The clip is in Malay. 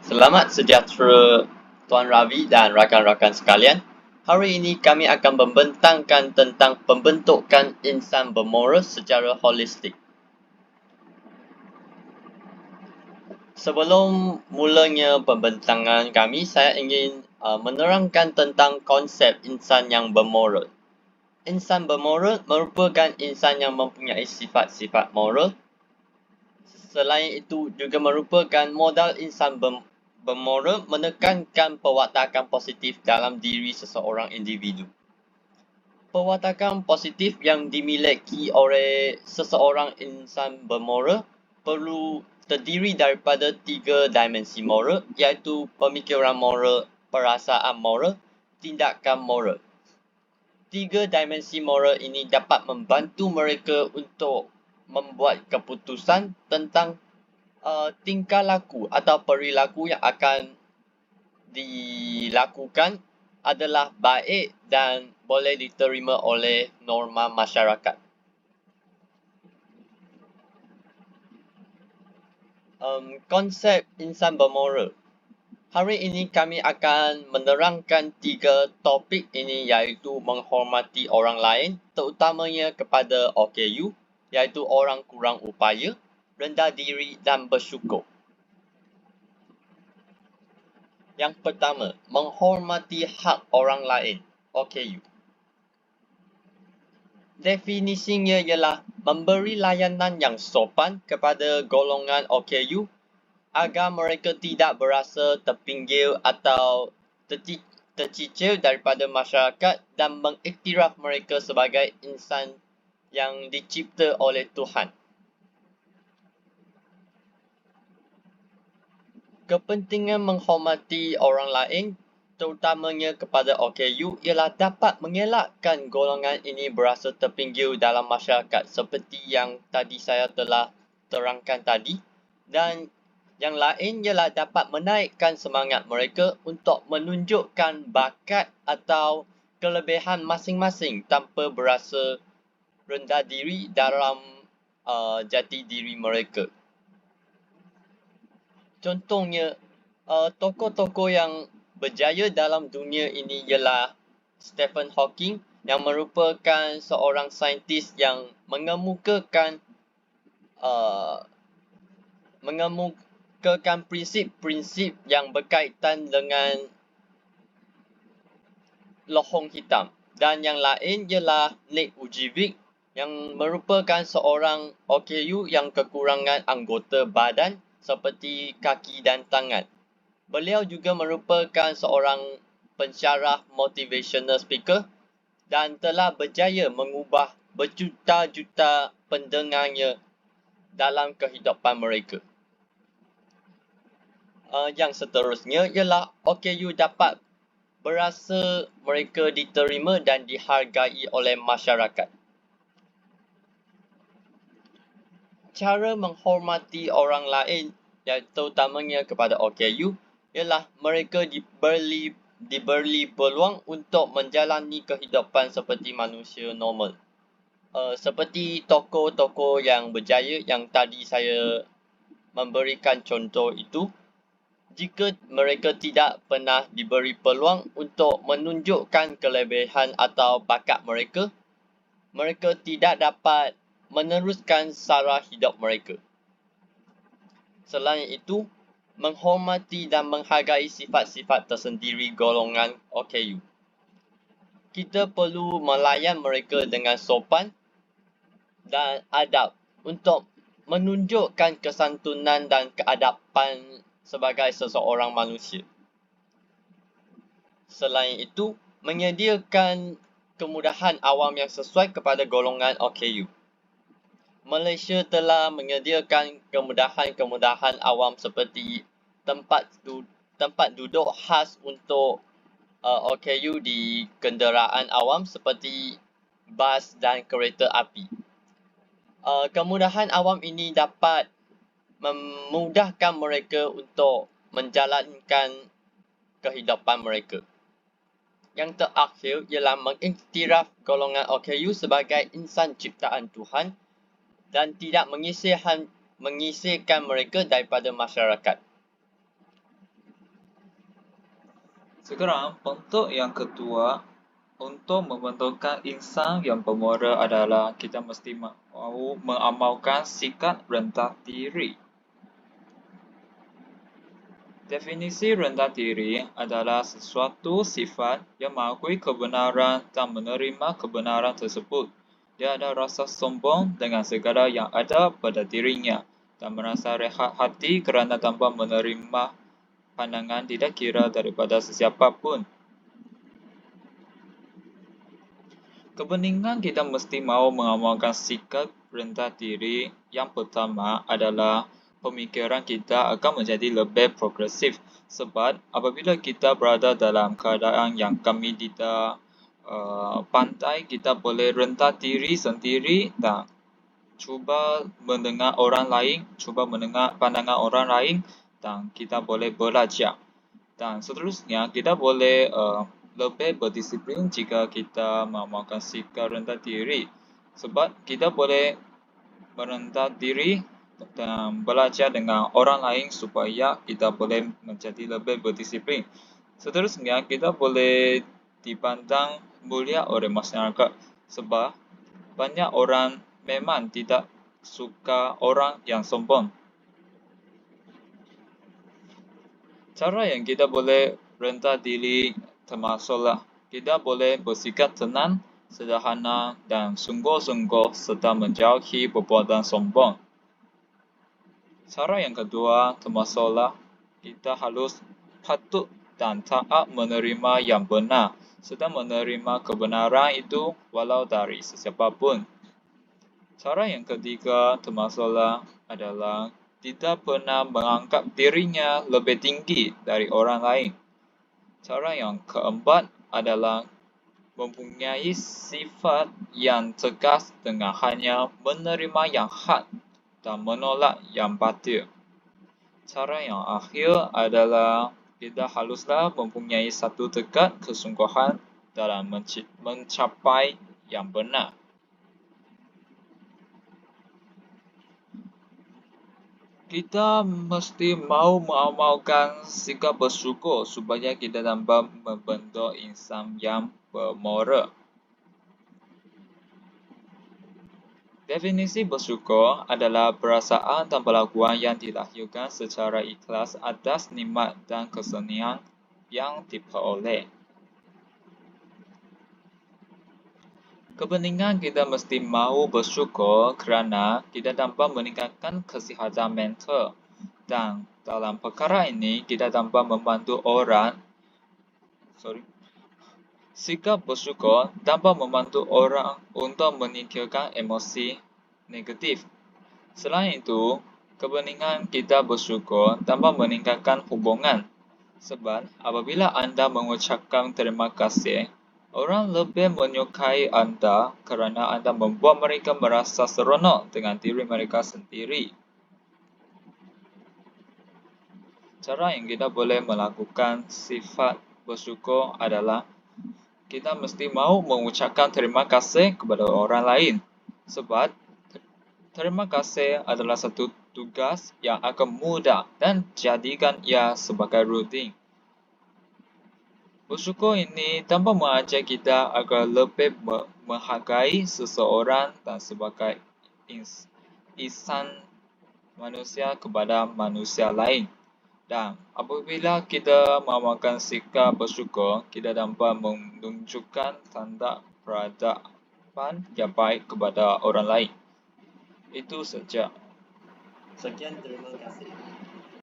Selamat sejahtera Tuan Ravi dan rakan-rakan sekalian. Hari ini kami akan membentangkan tentang pembentukan insan bermoral secara holistik. Sebelum mulanya pembentangan kami, saya ingin menerangkan tentang konsep insan yang bermoral. Insan bermoral merupakan insan yang mempunyai sifat-sifat moral. Selain itu juga merupakan modal insan bermoral menekankan perwatakan positif dalam diri seseorang individu. Perwatakan positif yang dimiliki oleh seseorang insan bermoral perlu terdiri daripada 3 dimensi moral, iaitu pemikiran moral, perasaan moral, tindakan moral. 3 dimensi moral ini dapat membantu mereka untuk membuat keputusan tentang tingkah laku atau perilaku yang akan dilakukan adalah baik dan boleh diterima oleh norma masyarakat. Konsep insan bermoral. Hari ini kami akan menerangkan 3 topik ini, iaitu menghormati orang lain, terutamanya kepada OKU, iaitu orang kurang upaya, rendah diri dan bersyukur. Yang pertama, menghormati hak orang lain, OKU. Definisinya ialah memberi layanan yang sopan kepada golongan OKU agar mereka tidak berasa terpinggir atau tercicir daripada masyarakat dan mengiktiraf mereka sebagai insan yang dicipta oleh Tuhan. Kepentingan menghormati orang lain, terutamanya kepada OKU, ialah dapat mengelakkan golongan ini berasa terpinggir dalam masyarakat seperti yang tadi saya telah terangkan tadi, dan yang lain ialah dapat menaikkan semangat mereka untuk menunjukkan bakat atau kelebihan masing-masing tanpa berasa rendah diri dalam jati diri mereka. Contohnya, tokoh-tokoh yang berjaya dalam dunia ini ialah Stephen Hawking, yang merupakan seorang saintis yang mengemukakan prinsip-prinsip yang berkaitan dengan lohong hitam. Dan yang lain ialah Nick Vujicic, yang merupakan seorang OKU yang kekurangan anggota badan seperti kaki dan tangan. Beliau juga merupakan seorang pensyarah motivational speaker dan telah berjaya mengubah berjuta-juta pendengarnya dalam kehidupan mereka. Yang seterusnya ialah OKU dapat berasa mereka diterima dan dihargai oleh masyarakat. Cara menghormati orang lain, terutamanya kepada OKU, ialah mereka diberi peluang untuk menjalani kehidupan seperti manusia normal. Seperti tokoh-tokoh yang berjaya yang tadi saya memberikan contoh itu, jika mereka tidak pernah diberi peluang untuk menunjukkan kelebihan atau bakat mereka, mereka tidak dapat meneruskan sara hidup mereka. Selain itu, menghormati dan menghargai sifat-sifat tersendiri golongan OKU. Kita perlu melayan mereka dengan sopan dan adab untuk menunjukkan kesantunan dan keadapan sebagai seseorang manusia. Selain itu, menyediakan kemudahan awam yang sesuai kepada golongan OKU. Malaysia telah menyediakan kemudahan-kemudahan awam seperti tempat duduk khas untuk OKU di kenderaan awam seperti bas dan kereta api. Kemudahan awam ini dapat memudahkan mereka untuk menjalankan kehidupan mereka. Yang terakhir ialah mengiktiraf golongan OKU sebagai insan ciptaan Tuhan dan tidak mengisirkan mereka daripada masyarakat. Sekarang, bentuk yang kedua untuk membentukkan insan yang bermoral adalah kita mesti mahu mengamalkan sikap rendah diri. Definisi rendah diri adalah sesuatu sifat yang mengakui kebenaran dan menerima kebenaran tersebut. Dia ada rasa sombong dengan segala yang ada pada dirinya dan merasa rehat hati kerana tanpa menerima pandangan tidak kira daripada sesiapa pun. Kepentingan kita mesti mahu mengamalkan sikap rendah diri yang pertama adalah pemikiran kita akan menjadi lebih progresif sebab apabila kita berada dalam keadaan yang kami tidak pandai, kita boleh rendah diri sendiri dan cuba mendengar orang lain, cuba mendengar pandangan orang lain dan kita boleh belajar. Dan seterusnya, kita boleh lebih berdisiplin jika kita mengamalkan sikap rendah diri. Sebab kita boleh merendah diri dan belajar dengan orang lain supaya kita boleh menjadi lebih berdisiplin. Seterusnya, kita boleh dipandang mulia oleh masyarakat sebab banyak orang memang tidak suka orang yang sombong. Cara yang kita boleh rendah diri termasuklah kita boleh bersikap tenang, sederhana dan sungguh-sungguh serta menjauhi perbuatan sombong. Cara yang kedua termasuklah kita harus patut dan taat menerima yang benar serta menerima kebenaran itu walau dari sesiapa pun. Cara yang ketiga termasuklah adalah tidak pernah menganggap dirinya lebih tinggi dari orang lain. Cara yang keempat adalah mempunyai sifat yang tegas dengan hanya menerima yang hak dan menolak yang batil. Cara yang akhir adalah kita haruslah mempunyai satu tekad kesungguhan dalam mencapai yang benar. Kita mesti mahu mengamalkan sikap bersyukur supaya kita dapat membentuk insan yang bermoral. Definisi bersyukur adalah perasaan dan perlakuan yang dilahirkan secara ikhlas atas nikmat dan kesenian yang diperoleh. Kepentingan kita mesti mahu bersyukur kerana kita dapat meningkatkan kesihatan mental dan dalam perkara ini kita dapat membantu orang. Sikap bersyukur dapat membantu orang untuk meningkatkan emosi negatif. Selain itu, kepentingan kita bersyukur dapat meningkatkan hubungan. Sebab apabila anda mengucapkan terima kasih, orang lebih menyukai anda kerana anda membuat mereka merasa seronok dengan diri mereka sendiri. Cara yang kita boleh melakukan sifat bersyukur adalah kita mesti mahu mengucapkan terima kasih kepada orang lain. Sebab terima kasih adalah satu tugas yang akan mudah dan jadikan ia sebagai rutin. Bersyukur ini tanpa mengajak kita agar lebih menghargai seseorang dan sebagai insan manusia kepada manusia lain. Dan apabila kita mengamalkan sikap bersyukur, kita dapat menunjukkan tanda peradaban yang baik kepada orang lain. Itu saja. Sekian, terima kasih.